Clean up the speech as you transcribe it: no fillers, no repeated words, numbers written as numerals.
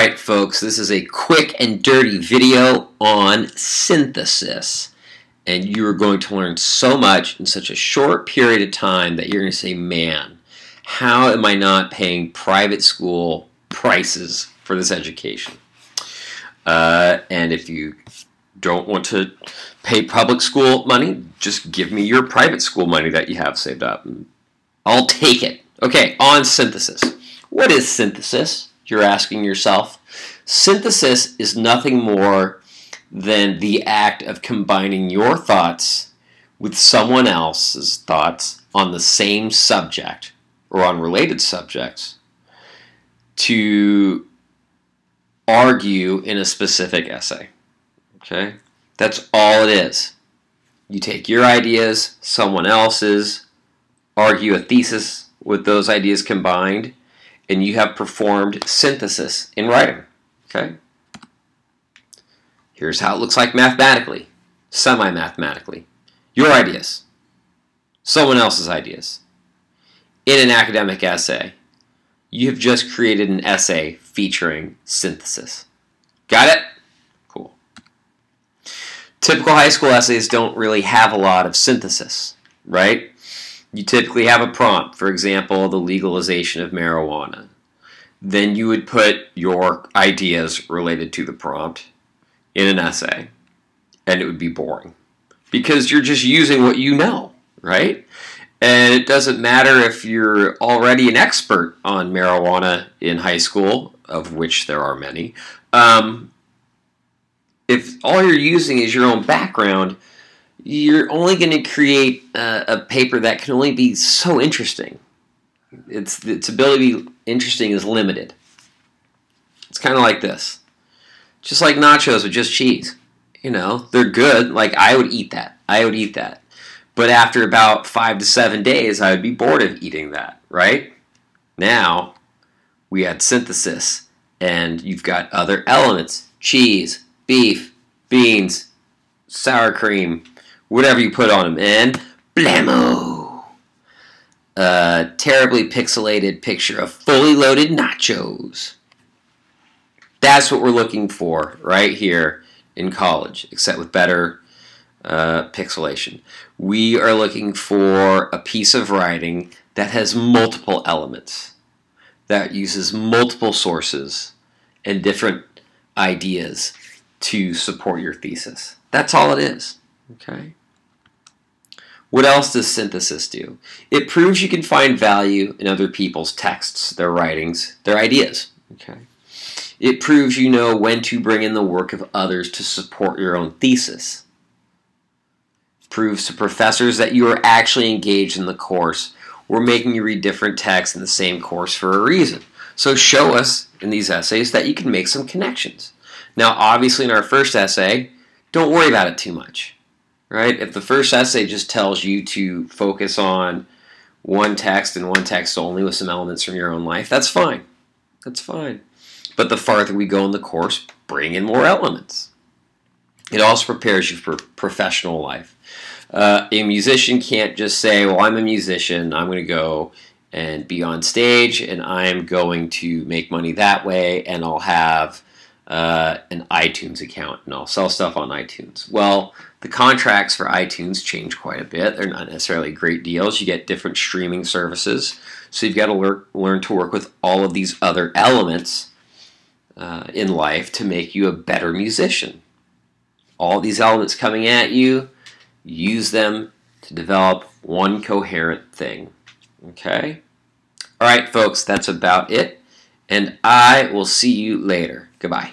Alright folks, this is a quick and dirty video on synthesis. And you are going to learn so much in such a short period of time that you're going to say, man, how am I not paying private school prices for this education? And if you don't want to pay public school money, just give me your private school money that you have saved up. I'll take it. Okay, on synthesis. What is synthesis? You're asking yourself. Synthesis is nothing more than the act of combining your thoughts with someone else's thoughts on the same subject or on related subjects to argue in a specific essay. Okay? That's all it is. You take your ideas, someone else's, argue a thesis with those ideas combined, and you have performed synthesis in writing. Okay? Here's how it looks like mathematically, semi-mathematically. Your ideas, someone else's ideas. In an academic essay, you have just created an essay featuring synthesis. Got it? Cool. Typical high school essays don't really have a lot of synthesis, right? You typically have a prompt, for example, the legalization of marijuana. Then you would put your ideas related to the prompt in an essay, and it would be boring because you're just using what you know, right? And it doesn't matter if you're already an expert on marijuana in high school, of which there are many. If all you're using is your own background, you're only going to create a paper that can only be so interesting. Its ability to be interesting is limited. It's kind of like this. Just like nachos with just cheese. You know, they're good. Like, I would eat that. I would eat that. But after about 5 to 7 days, I would be bored of eating that, right? Now, we had synthesis, and you've got other elements. Cheese, beef, beans, sour cream, whatever you put on them, and blammo! A terribly pixelated picture of fully loaded nachos. That's what we're looking for right here in college, except with better pixelation. We are looking for a piece of writing that has multiple elements, that uses multiple sources and different ideas to support your thesis. That's all it is. Okay? What else does synthesis do? It proves you can find value in other people's texts, their writings, their ideas. Okay? It proves you know when to bring in the work of others to support your own thesis. It proves to professors that you are actually engaged in the course. We're making you read different texts in the same course for a reason. So show us in these essays that you can make some connections. Now, obviously, in our first essay, don't worry about it too much. Right? If the first essay just tells you to focus on one text and one text only with some elements from your own life, that's fine. That's fine. But the farther we go in the course, bring in more elements. It also prepares you for professional life. A musician can't just say, well, I'm a musician, I'm going to go and be on stage, and I'm going to make money that way, and I'll have an iTunes account, and I'll sell stuff on iTunes. Well, the contracts for iTunes change quite a bit. They're not necessarily great deals. You get different streaming services, so you've got to learn to work with all of these other elements in life to make you a better musician. All these elements coming at you, use them to develop one coherent thing. Okay? All right, folks, that's about it, and I will see you later. Goodbye.